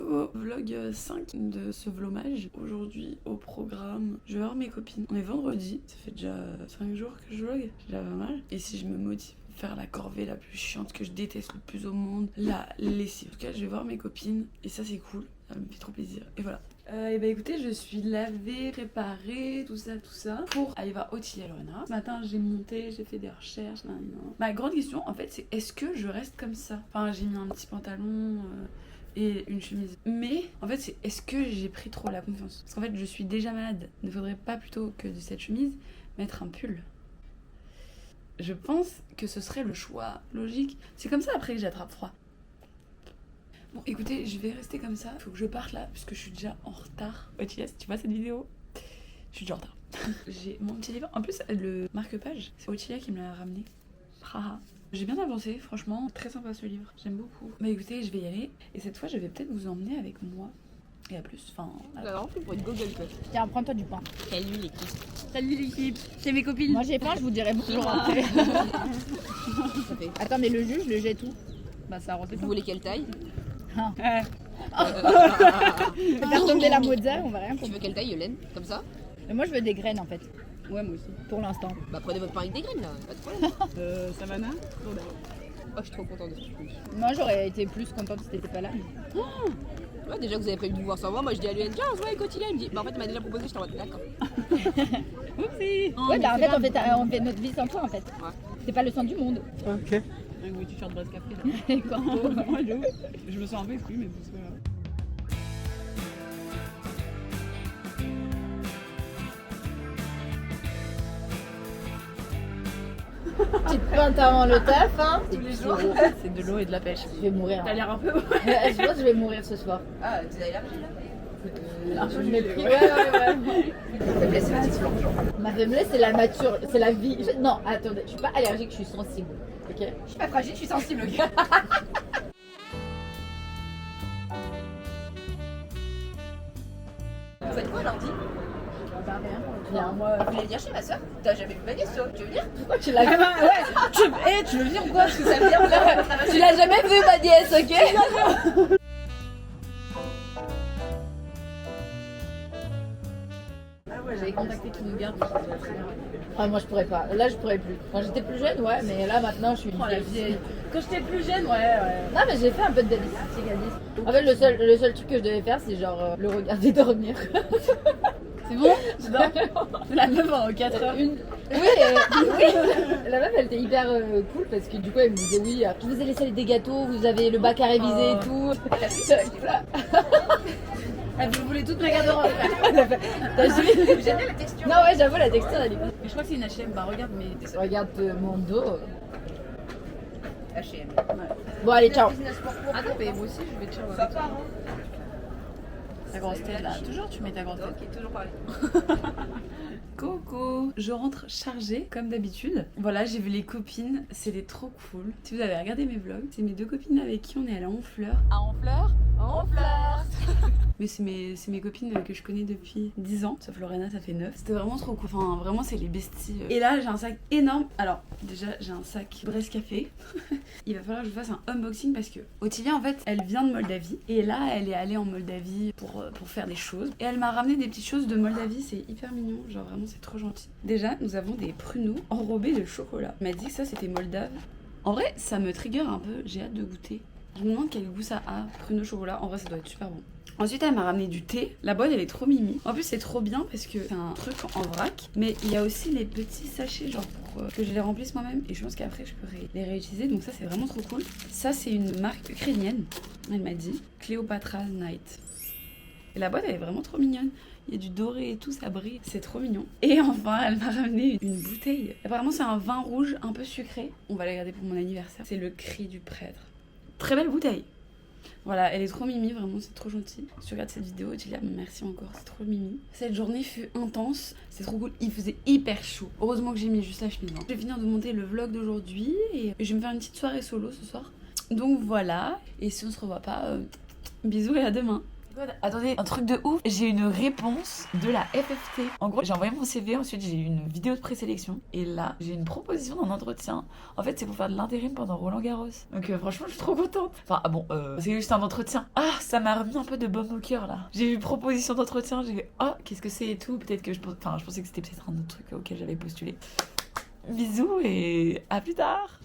Coucou, vlog 5 de ce vlomage. Aujourd'hui au programme, je vais voir mes copines. On est vendredi, ça fait déjà 5 jours que je vlog, c'est déjà pas mal. Et si je me motive à faire la corvée la plus chiante que je déteste le plus au monde, la lessive. En tout cas, je vais voir mes copines et ça c'est cool, ça me fait trop plaisir. Et voilà. Et bah écoutez, je suis lavée, préparée, tout ça pour aller voir Ottilia Lorena. Ce matin j'ai monté, j'ai fait des recherches, Ma grande question en fait c'est est-ce que je reste comme ça? Enfin j'ai mis un petit pantalon et une chemise. Mais en fait c'est est-ce que j'ai pris trop la confiance? Parce qu'en fait je suis déjà malade. Ne faudrait pas plutôt que de cette chemise mettre un pull? Je pense que ce serait le choix logique. C'est comme ça après que j'attrape froid. Bon écoutez, je vais rester comme ça. Faut que je parte là, puisque je suis déjà en retard. Ottilia, si tu vois cette vidéo, je suis déjà en retard. J'ai mon petit livre. En plus, le marque-page, c'est Ottilia qui me l'a ramené. Haha. J'ai bien avancé, franchement. Très sympa ce livre, j'aime beaucoup. Bah écoutez, je vais y aller. Et cette fois, je vais peut-être vous emmener avec moi. Et à plus, enfin... Alors, pour une Google quoi. Tiens, prends-toi du pain. Salut l'équipe. Salut l'équipe, c'est mes copines. Moi j'ai faim, je vous dirai bonjour après. Attends, mais le jus, je le jette où? Bah ça arrose. Vous voulez quelle taille? Faire tomber la mozza, on va rien Tu comprendre. veux quelle taille, Yolène? Comme ça? Mais moi je veux des graines en fait, Ouais, moi aussi. pour l'instant. Bah prenez votre pain avec des graines là, pas de problème. Savannah? Oh, je suis trop contente de ce truc. Moi j'aurais été plus contente si t'étais pas là. Ouais, déjà que vous avez prévu de vous voir sans moi, moi je dis à Yolène, tiens, on se voit avec Ottilia. Il me dit, bah en fait, il m'a déjà proposé, je t'en d'accord. Oupsie. Ouais, bah en fait on fait notre vie sans toi en fait. Ouais. C'est pas le sang du monde. Ok. Un beau t-shirt Brest Café là. Quand- Moi je me sens un peu exclue, mais c'est pas grave. Petite pointe avant le taf, hein. Tous les jours, c'est de l'eau et de la pêche. Je vais mourir. T'as l'air un peu... Je pense que je vais mourir ce soir. Ah, tu as élargi là? Je l'ai pris. Ouais. Faiblesse, c'est petite flanche. Ma faiblesse c'est la nature, c'est la vie. Non, attendez, je suis pas allergique, je suis sensible. Ok. Je suis pas fragile, je suis sensible, ok. Vous faites quoi lundi? Bien. Moi, je voulais venir chez ma soeur. T'as jamais vu ma nièce, toi? Tu veux venir? Pourquoi tu l'as vu? Tu veux venir ou quoi? Parce que ça veut dire Tu l'as jamais vu ma nièce, ok? J'avais contacté qui nous garde. Ah, moi je pourrais pas. Là je pourrais plus. Quand j'étais plus jeune, ouais, mais là maintenant je suis une Oh la vieille. Quand j'étais plus jeune, ouais. Non, mais j'ai fait un peu de babysitting. En fait, le seul truc que je devais faire, c'est genre le regarder dormir. C'est bon? Tu dors? La meuf en 4 heures. Oui, oui. La meuf elle était hyper cool parce que du coup elle me disait oui, je vous ai laissé des gâteaux, vous avez le bac à réviser et tout. Elle voulait toute ma garde-robe. J'aime bien la texture. Non, ouais, j'avoue, la texture elle est cool. Mais je crois que c'est une H&M. Bah regarde, mais... Regarde mon dos. H&M. Bon, allez, ciao. Attends, mais moi aussi je vais te chercher. Ça part, hein? Ta grosse tête là. Toujours tu mets ta grosse tête. Ok, toujours pareil. Coucou, je rentre chargée comme d'habitude. Voilà, j'ai vu les copines, c'était trop cool. Si vous avez regardé mes vlogs, c'est mes deux copines avec qui on est allé à Honfleur. À Honfleur. Honfleur. Mais c'est mes copines que je connais depuis 10 ans, sauf Lorena ça fait 9. C'était vraiment trop cool, enfin vraiment c'est les besties. Et là j'ai un sac énorme. Alors déjà j'ai un sac Brest Café. Il va falloir que je fasse un unboxing parce que Ottilia en fait elle vient de Moldavie. Et là elle est allée en Moldavie pour faire des choses. Et elle m'a ramené des petites choses de Moldavie, c'est hyper mignon, genre vraiment c'est trop gentil. Déjà nous avons des pruneaux enrobés de chocolat. Elle m'a dit que ça c'était moldave. En vrai ça me trigger un peu, j'ai hâte de goûter. Je me demande quel goût ça a, pruneau chocolat, en vrai ça doit être super bon. Ensuite elle m'a ramené du thé, la boîte elle est trop mimi. En plus c'est trop bien parce que c'est un truc en vrac, mais il y a aussi les petits sachets genre pour que je les remplisse moi-même et je pense qu'après je pourrais les réutiliser, donc ça c'est vraiment trop cool. Ça c'est une marque ukrainienne, elle m'a dit, Cléopatra Night. Et la boîte elle est vraiment trop mignonne. Il y a du doré et tout, ça brille, c'est trop mignon. Et enfin, elle m'a ramené une bouteille. Apparemment, c'est un vin rouge un peu sucré. On va la garder pour mon anniversaire. C'est le cri du prêtre. Très belle bouteille. Voilà, elle est trop mimi, vraiment, c'est trop gentil. Si tu regardes cette vidéo, Ottilia, merci encore, c'est trop mimi. Cette journée fut intense, c'est trop cool. Il faisait hyper chaud. Heureusement que j'ai mis juste la chemise. Je vais finir de monter le vlog d'aujourd'hui et je vais me faire une petite soirée solo ce soir. Donc voilà, et si on se revoit pas, bisous et à demain. Attendez, un truc de ouf, j'ai une réponse de la FFT. En gros, j'ai envoyé mon CV, ensuite j'ai eu une vidéo de présélection et là, j'ai une proposition d'un entretien. En fait, c'est pour faire de l'intérim pendant Roland Garros. Donc franchement, je suis trop contente. Enfin, c'est juste un entretien. Ah, ça m'a remis un peu de baume au cœur là. J'ai eu proposition d'entretien, j'ai fait oh, qu'est-ce que c'est et tout. Peut-être que je pensais que c'était peut-être un autre truc auquel j'avais postulé. Bisous et à plus tard.